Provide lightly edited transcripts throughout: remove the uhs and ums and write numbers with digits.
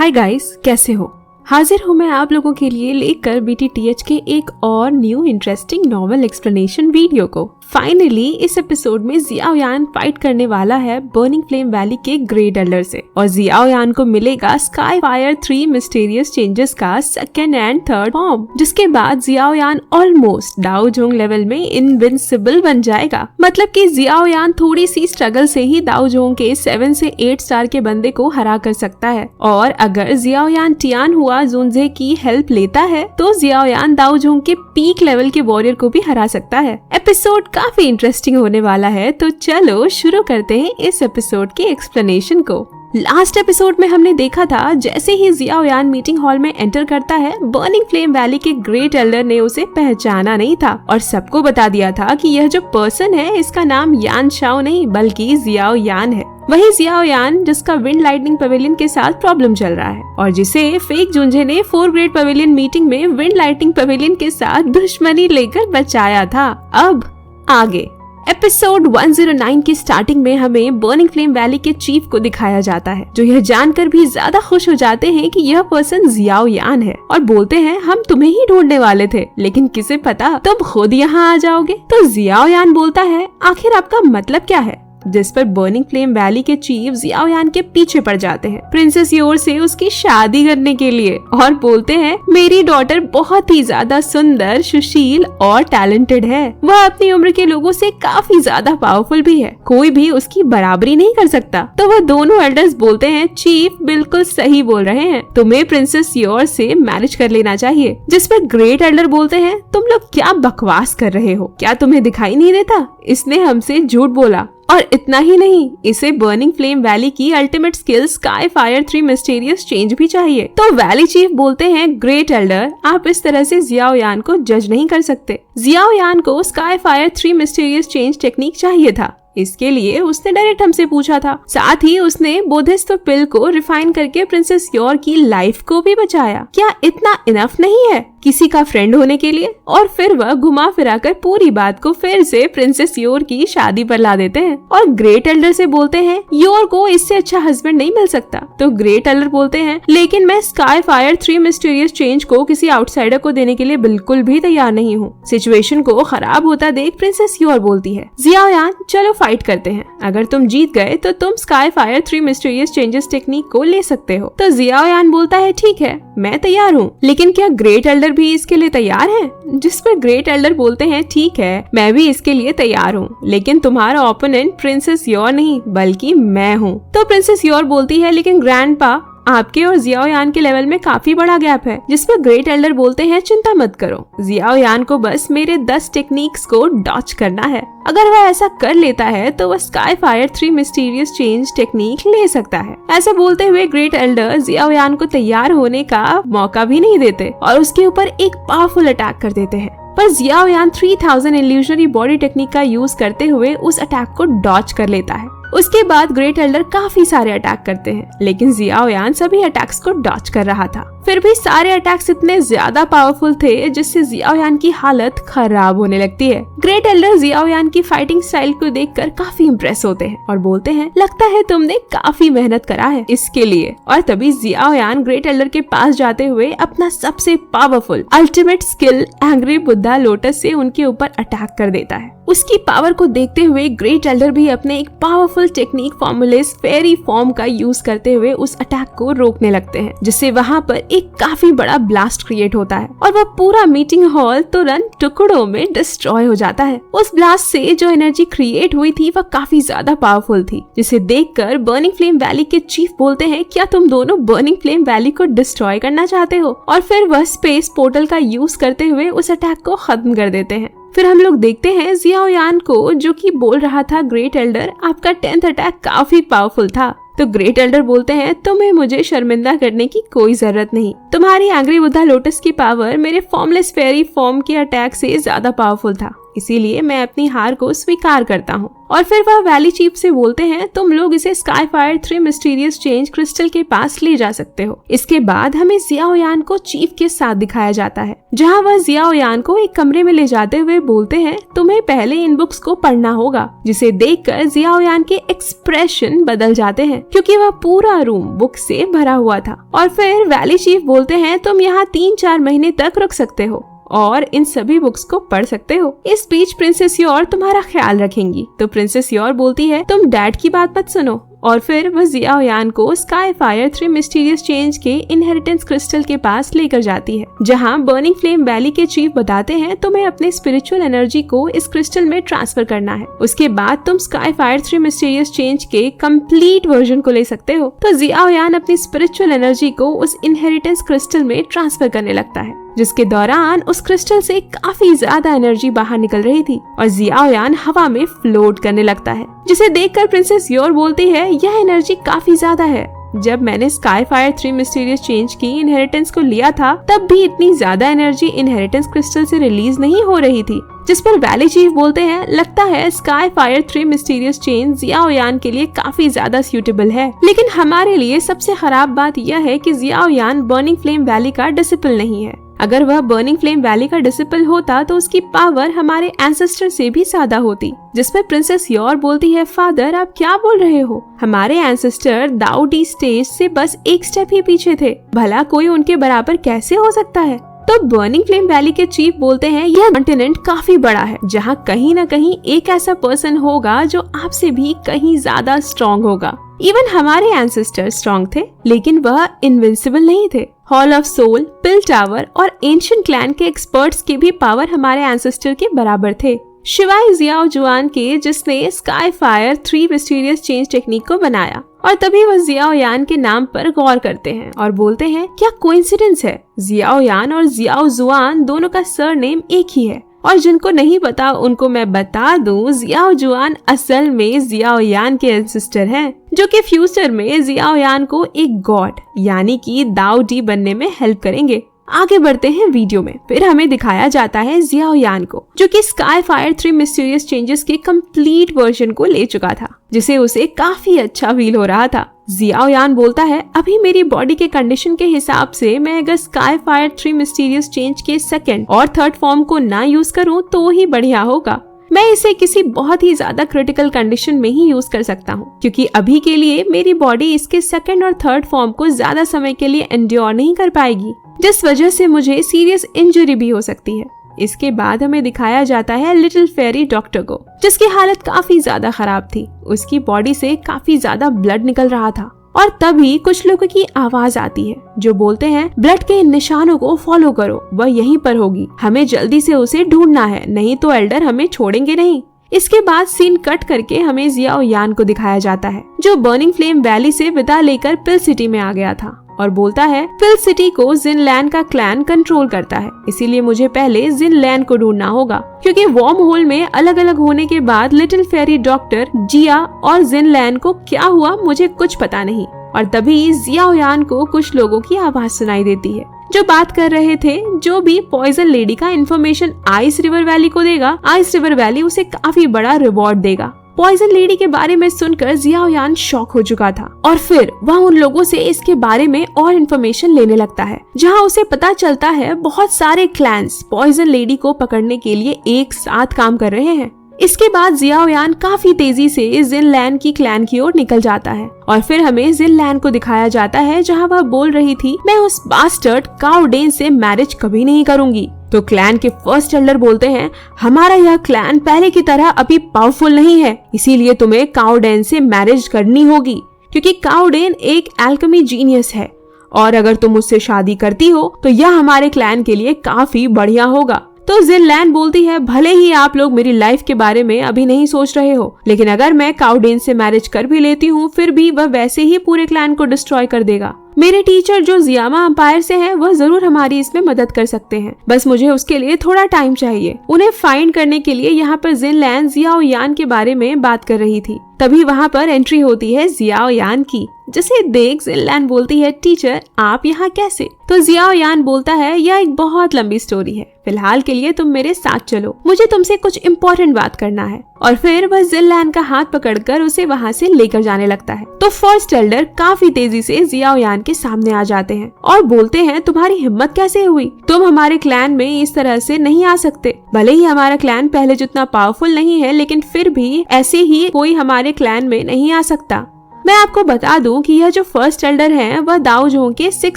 Hi guys, कैसे हो? हाजिर हूँ मैं आप लोगों के लिए लेकर BTTH के एक और new interesting novel explanation video को। फाइनली इस एपिसोड में जियाओ यान फाइट करने वाला है बर्निंग फ्लेम वैली के ग्रेट एल्डर से और जियाओ यान को मिलेगा स्काई फायर 3 मिस्टीरियस चेंजेस का सेकंड एंड थर्ड फॉर्म, जिसके बाद जियाओ यान ऑलमोस्ट डाओ जोंग लेवल में इनविंसिबल बन जाएगा। मतलब कि जियाओ यान थोड़ी सी स्ट्रगल से ही डाओ जोंग के 7 से 8 स्टार के बंदे को हरा कर सकता है। और अगर जियाओ यान टियान हुआ जुनजे की हेल्प लेता है तो जियाओ यान डाओ जोंग के पीक लेवल के वॉरियर को भी हरा सकता है। एपिसोड काफी इंटरेस्टिंग होने वाला है, तो चलो शुरू करते हैं इस एपिसोड के एक्सप्लेनेशन को। लास्ट एपिसोड में हमने देखा था जैसे ही जियाओ यान मीटिंग हॉल में एंटर करता है, बर्निंग फ्लेम वैली के ग्रेट एल्डर ने उसे पहचाना नहीं था और सबको बता दिया था कि यह जो पर्सन है इसका नाम यान शाओ नहीं बल्कि जियाओ यान है। वही जियाओ यान जिसका विंड लाइटनिंग पवेलियन के साथ प्रॉब्लम चल रहा है और जिसे फेक जुंजे ने 4 ग्रेड पवेलियन मीटिंग में विंड लाइटनिंग पवेलियन के साथ दुश्मनी लेकर बचाया था। अब आगे एपिसोड 109 की स्टार्टिंग में हमें बर्निंग फ्लेम वैली के चीफ को दिखाया जाता है, जो यह जानकर भी ज्यादा खुश हो जाते हैं कि यह पर्सन जियाओ यान है और बोलते हैं हम तुम्हें ही ढूंढने वाले थे, लेकिन किसे पता तुम खुद यहाँ आ जाओगे। तो जियाओ यान बोलता है आखिर आपका मतलब क्या है, जिस पर बर्निंग फ्लेम वैली के चीफ जियाओ यान के पीछे पड़ जाते हैं प्रिंसेस योर से उसकी शादी करने के लिए और बोलते हैं मेरी डॉटर बहुत ही ज्यादा सुंदर, सुशील और टैलेंटेड है। वह अपनी उम्र के लोगों से काफी ज्यादा पावरफुल भी है, कोई भी उसकी बराबरी नहीं कर सकता। तो वह दोनों एल्डर्स बोलते हैं चीफ बिल्कुल सही बोल रहे हैं, तुम्हें प्रिंसेस योर से मैरिज कर लेना चाहिए। जिस पर ग्रेट एल्डर बोलते हैं तुम लोग क्या बकवास कर रहे हो, क्या तुम्हें दिखाई नहीं देता, इसने हमसे झूठ बोला। और इतना ही नहीं, इसे बर्निंग फ्लेम वैली की ultimate skill sky fire 3 mysterious change भी चाहिए। तो वैली चीफ बोलते हैं ग्रेट एल्डर आप इस तरह से जियाओ यान को जज नहीं कर सकते। जियाओ यान को sky fire 3 mysterious change technique चाहिए था, इसके लिए उसने डायरेक्ट हमसे पूछा था। साथ ही उसने बोधिस्त्व पिल को रिफाइन करके प्रिंसेस योर की लाइफ को भी बचाया। क्या इतना इनफ नहीं है किसी का फ्रेंड होने के लिए? और फिर वह घुमा फिरा कर पूरी बात को फिर से प्रिंसेस योर की शादी पर ला देते हैं और ग्रेट एल्डर से बोलते हैं योर को इससे अच्छा हस्बैंड नहीं मिल सकता। तो ग्रेट एल्डर बोलते हैं लेकिन मैं स्काई फायर 3 मिस्टीरियस चेंज को किसी आउटसाइडर को देने के लिए बिल्कुल भी तैयार नहीं हूँ। सिचुएशन को खराब होता देख प्रिंसेस योर बोलती है जियाओ यान चलो फाइट करते हैं, अगर तुम जीत गए तो तुम sky fire 3 mysterious changes technique को ले सकते हो। तो जियाओ यान बोलता है ठीक है मैं तैयार हूँ, लेकिन क्या ग्रेट एल्डर भी इसके लिए तैयार है? जिस पर ग्रेट एल्डर बोलते हैं ठीक है मैं भी इसके लिए तैयार हूँ, लेकिन तुम्हारा ओपोनेंट प्रिंसेस योर नहीं बल्कि मैं हूँ। तो प्रिंसेस योर बोलती है लेकिन ग्रैंडपा आपके और जियाओ यान के लेवल में काफी बड़ा गैप है। जिस पर ग्रेट एल्डर बोलते हैं चिंता मत करो, जियाओ यान को बस मेरे 10 टेक्निक्स को डॉच करना है। अगर वह ऐसा कर लेता है तो वह sky fire 3 mysterious change technique ले सकता है। ऐसा बोलते हुए ग्रेट एल्डर जियाओ यान को तैयार होने का मौका भी नहीं देते और उसके ऊपर एक पावरफुल अटैक कर देते हैं। पर जियाओ यान 3000 इल्यूजनरी बॉडी टेक्निक का यूज करते हुए उस अटैक को डॉच कर लेता है। उसके बाद ग्रेट एल्डर काफी सारे अटैक करते हैं, लेकिन जियाओ यान सभी अटैक्स को डॉच कर रहा था। फिर भी सारे अटैक्स इतने ज्यादा पावरफुल थे जिससे जियाओ यान की हालत खराब होने लगती है। ग्रेट एल्डर जियाओ यान की फाइटिंग स्टाइल को देखकर काफी इम्प्रेस होते हैं और बोलते हैं लगता है तुमने काफी मेहनत करा है इसके लिए। और तभी जियाओ यान ग्रेट एल्डर के पास जाते हुए अपना सबसे powerful ultimate skill angry Buddha lotus से उनके ऊपर अटैक कर देता है। उसकी पावर को देखते हुए ग्रेट एल्डर भी अपने एक पावरफुल टेक्निक फॉर्मुलेस फेरी फॉर्म का यूज करते हुए उस अटैक को रोकने लगते हैं, जिससे वहाँ पर एक काफी बड़ा ब्लास्ट क्रिएट होता है और वह पूरा मीटिंग हॉल तुरंत टुकड़ों में डिस्ट्रॉय हो जाता है। उस ब्लास्ट से जो एनर्जी क्रिएट हुई थी वह काफी ज्यादा पावरफुल थी, जिसे देखकर बर्निंग फ्लेम वैली के चीफ बोलते हैं क्या तुम दोनों बर्निंग फ्लेम वैली को डिस्ट्रॉय करना चाहते हो? और फिर वह स्पेस पोर्टल का यूज करते हुए उस अटैक को खत्म कर देते हैं। फिर हम लोग देखते हैं जियाओ यान को जो कि बोल रहा था ग्रेट एल्डर आपका 10th अटैक काफी पावरफुल था। तो ग्रेट एल्डर बोलते हैं तुम्हें मुझे शर्मिंदा करने की कोई जरूरत नहीं, तुम्हारी एंग्री बुद्धा लोटस की पावर मेरे फॉर्मलेस फेरी फॉर्म के अटैक से ज्यादा पावरफुल था। इसीलिए मैं अपनी हार को स्वीकार करता हूँ। और फिर वह वैली चीफ से बोलते हैं तुम लोग इसे स्काईफायर 3 मिस्टीरियस चेंज क्रिस्टल के पास ले जा सकते हो। इसके बाद हमें जियाओयान को चीफ के साथ दिखाया जाता है, जहाँ वह जियाओयान को एक कमरे में ले जाते हुए बोलते हैं तुम्हें पहले इन बुक्स को पढ़ना होगा, जिसे देखकर जियाओयान के एक्सप्रेशन बदल जाते हैं क्योंकि वह पूरा रूम बुक से भरा हुआ था। और फिर वैली चीफ बोलते हैं तुम यहाँ 3-4 महीने तक रुक सकते हो और इन सभी बुक्स को पढ़ सकते हो। इस बीच प्रिंसेस योर तुम्हारा ख्याल रखेंगी। तो प्रिंसेस योर बोलती है तुम डैड की बात मत सुनो। और फिर वह जियाओयान को स्काईफायर 3 मिस्टीरियस चेंज के इनहेरिटेंस क्रिस्टल के पास लेकर जाती है, जहां बर्निंग फ्लेम वैली के चीफ बताते हैं तुम्हें अपने स्पिरिचुअल एनर्जी को इस क्रिस्टल में ट्रांसफर करना है। उसके बाद तुम स्काईफायर 3 मिस्टीरियस चेंज के कंप्लीट वर्जन को ले सकते हो। तो जियाओयान अपनी स्पिरिचुअल एनर्जी को उस इनहेरिटेंस क्रिस्टल में ट्रांसफर करने लगता है, जिसके दौरान उस क्रिस्टल से काफी ज्यादा एनर्जी बाहर निकल रही थी और जियाओयान हवा में फ्लोट करने लगता है, जिसे देखकर प्रिंसेस योर बोलती है यह एनर्जी काफी ज्यादा है। जब मैंने स्काईफायर 3 मिस्टीरियस चेंज की इनहेरिटेंस को लिया था तब भी इतनी ज्यादा एनर्जी इनहेरिटेंस क्रिस्टल से रिलीज नहीं हो रही थी। जिस पर वैली चीफ बोलते हैं लगता है स्काईफायर 3 मिस्टीरियस चेंज जियाओयान के लिए काफी ज्यादा सूटेबल है, लेकिन हमारे लिए सबसे खराब बात यह है कि जियाओयान बर्निंग फ्लेम वैली का डिसिपल नहीं है। अगर वह बर्निंग फ्लेम वैली का डिसिपल होता तो उसकी पावर हमारे एंसेस्टर से भी ज्यादा होती। जिसमें प्रिंसेस योर बोलती है फादर आप क्या बोल रहे हो, हमारे एंसेस्टर दाऊ डी स्टेज से बस एक स्टेप ही पीछे थे, भला कोई उनके बराबर कैसे हो सकता है। तो बर्निंग फ्लेम वैली के चीफ बोलते हैं यह कॉन्टिनेंट काफी बड़ा है, जहाँ कहीं न कहीं एक ऐसा पर्सन होगा जो आपसे भी कहीं ज्यादा स्ट्रॉन्ग होगा। इवन हमारे एंसेस्टर स्ट्रॉन्ग थे, लेकिन वह इनविंसिबल नहीं थे। Hall of soul, pill tower और एंशिएंट क्लैन के एक्सपर्ट्स के भी पावर हमारे एंसेस्टर के बराबर थे, शिवाय जियाओ जुआन के, जिसने स्काईफायर 3 मिस्टीरियस चेंज टेक्निक को बनाया। और तभी वह जियाओयान के नाम पर गौर करते हैं और बोलते हैं क्या कोइंसिडेंस है, जियाओयान और जियाओ जुआन दोनों का सरनेम एक ही है। और जिनको नहीं पता उनको मैं बता दूं, जियाओ जुआन असल में जियाओयान के एंसेस्टर हैं, जो कि फ्यूचर में जियाओयान को एक गॉड यानी कि दाऊ डी बनने में हेल्प करेंगे। आगे बढ़ते हैं वीडियो में। फिर हमें दिखाया जाता है जियाओयान को, जो कि स्काईफायर 3 मिस्टीरियस चेंजेस के कंप्लीट वर्जन को ले चुका था, जिसे उसे काफी अच्छा फील हो रहा था। जियाओयान बोलता है अभी मेरी बॉडी के कंडीशन के हिसाब से मैं अगर स्काईफायर 3 मिस्टीरियस चेंज के 2nd और 3rd फॉर्म को ना यूज करूं तो ही बढ़िया होगा। मैं इसे किसी बहुत ही ज्यादा क्रिटिकल कंडीशन में ही यूज कर सकता हूँ, क्योंकि अभी के लिए मेरी बॉडी इसके 2nd और 3rd फॉर्म को ज्यादा समय के लिए एंड्योर नहीं कर पाएगी, जिस वजह से मुझे सीरियस इंजरी भी हो सकती है। इसके बाद हमें दिखाया जाता है लिटिल फेरी डॉक्टर को, जिसकी हालत काफी ज्यादा खराब थी। उसकी बॉडी से काफी ज्यादा ब्लड निकल रहा था और तभी कुछ लोगों की आवाज आती है जो बोलते हैं ब्लड के इन निशानों को फॉलो करो, वह यहीं पर होगी, हमें जल्दी से उसे ढूंढना है, नहीं तो एल्डर हमें छोड़ेंगे नहीं। इसके बाद सीन कट करके हमें जियाओयान को दिखाया जाता है, जो बर्निंग फ्लेम वैली से विदा लेकर पिल सिटी में आ गया था और बोलता है पिल सिटी को जिनलैन का क्लैन कंट्रोल करता है, इसीलिए मुझे पहले जिनलैन को ढूंढना होगा, क्योंकि वॉर्म होल में अलग अलग होने के बाद लिटिल फेरी डॉक्टर, जिया और जिनलैन को क्या हुआ मुझे कुछ पता नहीं। और तभी जियाओयान को कुछ लोगों की आवाज सुनाई देती है जो बात कर रहे थे, जो भी पॉइजन लेडी का इन्फॉर्मेशन आइस रिवर वैली को देगा, आइस रिवर वैली उसे काफी बड़ा रिवॉर्ड देगा। पॉइजन लेडी के बारे में सुनकर जियाओयान शॉक हो चुका था और फिर वह उन लोगों से इसके बारे में और इन्फॉर्मेशन लेने लगता है, जहां उसे पता चलता है बहुत सारे क्लैंस पॉइजन लेडी को पकड़ने के लिए एक साथ काम कर रहे हैं। इसके बाद जियाओयान काफी तेजी से जिनलैन की क्लैन की ओर निकल जाता है और फिर हमें जिनलैन को दिखाया जाता है, जहां वह बोल रही थी मैं उस बास्टर्ड काउडेन से मैरिज कभी नहीं करूंगी। तो क्लैन के फर्स्ट एल्डर बोलते हैं हमारा यह क्लैन पहले की तरह अभी पावरफुल नहीं है, इसीलिए तुम्हें काउडेन से मैरिज करनी होगी, क्योंकि काउडेन एक एल्केमी जीनियस है और अगर तुम उससे शादी करती हो तो यह हमारे क्लैन के लिए काफी बढ़िया होगा। तो जिनलैन बोलती है भले ही आप लोग मेरी लाइफ के बारे में अभी नहीं सोच रहे हो, लेकिन अगर मैं काउडेन से मैरिज कर भी लेती हूँ फिर भी वह वैसे ही पूरे क्लैन को डिस्ट्रॉय कर देगा। मेरे टीचर जो जियामा एम्पायर से हैं, वह जरूर हमारी इसमें मदद कर सकते हैं, बस मुझे उसके लिए थोड़ा टाइम चाहिए। उन्हें फाइंड करने के लिए यहाँ पर जिनलैन जियाओयान के बारे में बात कर रही थी। तभी वहाँ पर एंट्री होती है जियाओ यान की, जिसे देख जिनलैन बोलती है टीचर आप यहाँ कैसे? तो जियाओ यान बोलता है यह एक बहुत लंबी स्टोरी है, फिलहाल के लिए तुम मेरे साथ चलो, मुझे तुमसे कुछ इम्पोर्टेंट बात करना है। और फिर वह जिनलैन का हाथ पकड़कर उसे वहाँ से लेकर जाने लगता है। तो फर्स्ट एल्डर काफी तेजी से जियाओ यान के सामने आ जाते हैं और बोलते हैं तुम्हारी हिम्मत कैसे हुई? तुम हमारे क्लैन में इस तरह से नहीं आ सकते। भले ही हमारा क्लैन पहले जितना पावरफुल नहीं है, लेकिन फिर भी ऐसे ही कोई हमारे क्लैन में नहीं आ सकता। मैं आपको बता दूं कि यह जो फर्स्ट एल्डर है वह दाओ जोंग के 6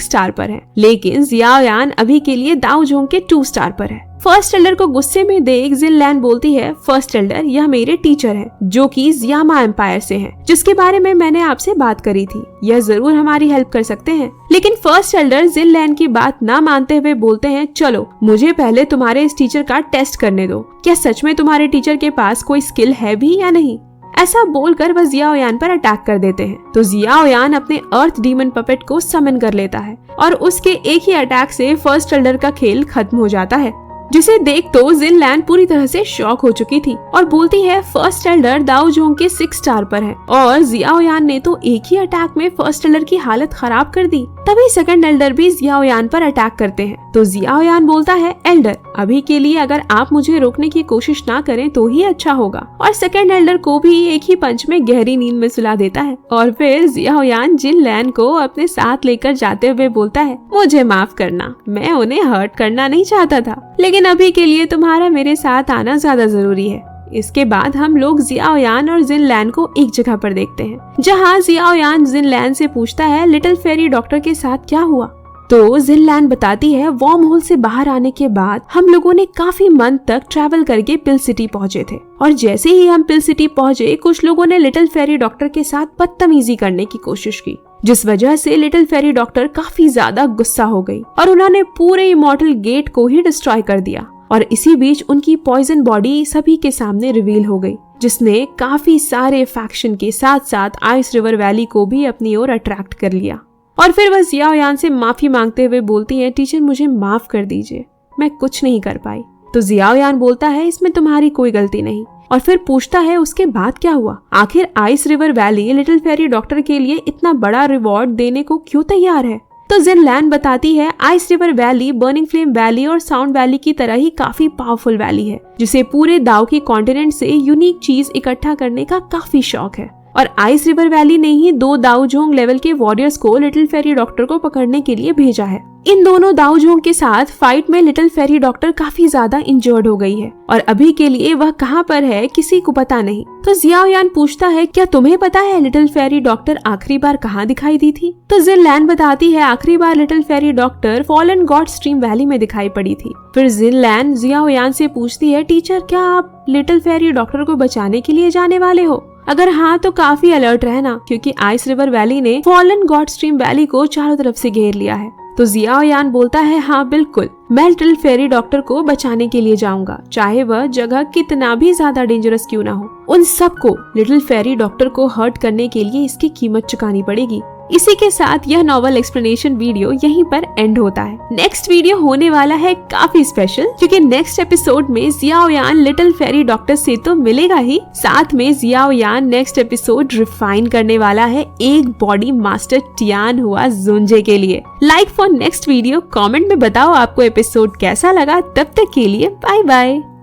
स्टार पर है, लेकिन जियाओ यान अभी के लिए दाओ जोंग के 2 स्टार पर है। फर्स्ट एल्डर को गुस्से में देख जिनलैन बोलती है फर्स्ट एल्डर यह मेरे टीचर हैं, जो कि जियामा एम्पायर से हैं, जिसके बारे में मैंने आपसे बात करी थी। यह जरूर हमारी हेल्प कर सकते हैं। लेकिन फर्स्ट एल्डर जिनलैन की बात ना मानते हुए बोलते हैं चलो मुझे पहले तुम्हारे इस टीचर का टेस्ट करने दो, क्या सच में तुम्हारे टीचर के पास कोई स्किल है भी या नहीं। ऐसा बोलकर वह जियाओ यान पर अटैक कर देते हैं। तो जियाओ यान अपने अर्थ डीमन पपेट को समन कर लेता है और उसके एक ही अटैक से फर्स्ट एल्डर का खेल खत्म हो जाता है, जिसे देख तो जिनलैन पूरी तरह से शॉक हो चुकी थी और बोलती है फर्स्ट एल्डर दाओ जोंग के 6 स्टार पर है और जियाओ यान ने तो एक ही अटैक में फर्स्ट एल्डर की हालत खराब कर दी। तभी सेकंड एल्डर भी जियाओ यान पर अटैक करते हैं। तो जियाओ यान बोलता है एल्डर अभी के लिए अगर आप मुझे रोकने की कोशिश ना करें तो ही अच्छा होगा, और सेकंड एल्डर को भी एक ही पंच में गहरी नींद में सुला देता है। और फिर जियाओ यान जिनलैन को अपने साथ लेकर जाते हुए बोलता है मुझे माफ करना, मैं उन्हें हर्ट करना नहीं चाहता था, लेकिन अभी के लिए तुम्हारा मेरे साथ आना ज्यादा जरूरी है। इसके बाद हम लोग जियाओ यान और जिनलैन को एक जगह पर देखते हैं, जहाँ जियाओ यान जिनलैन से पूछता है लिटिल फेरी डॉक्टर के साथ क्या हुआ। तो जिनलैन बताती है वॉर्म होल से बाहर आने के बाद हम लोगों ने काफी मंथ तक ट्रैवल करके पिल सिटी पहुंचे थे, और जैसे ही हम पिल सिटी पहुंचे कुछ लोगों ने लिटिल फेरी डॉक्टर के साथ बदतमीजी करने की कोशिश की, जिस वजह से लिटिल फेरी डॉक्टर काफी ज्यादा गुस्सा हो गई और उन्होंने पूरे इमॉर्टल गेट को ही डिस्ट्रॉय कर दिया। और इसी बीच उनकी पॉइजन बॉडी सभी के सामने रिवील हो गई, जिसने काफी सारे फैक्शन के साथ साथ आइस रिवर वैली को भी अपनी ओर अट्रैक्ट कर लिया। और फिर वह जियाओ यान से माफी मांगते हुए बोलती है टीचर मुझे माफ कर दीजिए, मैं कुछ नहीं कर पाई। तो जियाओ यान बोलता है इसमें तुम्हारी कोई गलती नहीं, और फिर पूछता है उसके बाद क्या हुआ। आखिर ice river valley little fairy doctor के लिए इतना बड़ा रिवॉर्ड देने को क्यों तैयार है। तो जिनलैन बताती है ice river valley burning flame valley और साउंड वैली की तरह ही काफी पावरफुल वैली है, जिसे पूरे दाओ की कॉन्टिनेंट से यूनिक चीज इकट्ठा करने का काफी शौक है। और आइस रिवर वैली ने ही 2 दाओ जोंग लेवल के वॉरियर्स को लिटिल फेरी डॉक्टर को पकड़ने के लिए भेजा है। इन दोनों दाओ जोंग के साथ फाइट में लिटिल फेरी डॉक्टर काफी ज्यादा इंजर्ड हो गई है और अभी के लिए वह कहाँ पर है किसी को पता नहीं। तो जियाओ यान पूछता है क्या तुम्हें पता है लिटिल फेरी डॉक्टर आखिरी बार कहाँ दिखाई दी थी। तो जिनलैन बताती है आखिरी बार little fairy doctor fallen god stream valley में दिखाई पड़ी थी। फिर जिनलैन जियाओ यान से पूछती है टीचर क्या आप लिटिल फेरी डॉक्टर को बचाने के लिए जाने वाले हो? अगर हाँ तो काफी अलर्ट रहना, क्योंकि आइस रिवर वैली ने फॉलन गॉड स्ट्रीम वैली को चारों तरफ से घेर लिया है। तो जियाओ यान बोलता है हाँ बिल्कुल, मैं लिटिल फेरी डॉक्टर को बचाने के लिए जाऊंगा, चाहे वह जगह कितना भी ज्यादा डेंजरस क्यों ना हो। उन सबको लिटिल फेरी डॉक्टर को हर्ट करने के लिए इसकी कीमत चुकानी पड़ेगी। इसी के साथ यह नॉवल एक्सप्लेनेशन वीडियो यहीं पर एंड होता है। नेक्स्ट वीडियो होने वाला है काफी स्पेशल, क्योंकि नेक्स्ट एपिसोड में जियाओ यान लिटिल फेरी डॉक्टर से तो मिलेगा ही, साथ में जियाओ यान नेक्स्ट एपिसोड रिफाइन करने वाला है एक बॉडी मास्टर टियान हुआ जुंजे के लिए। Like for next video, comment में बताओ आपको एपिसोड कैसा लगा। तब तक के लिए बाय बाय।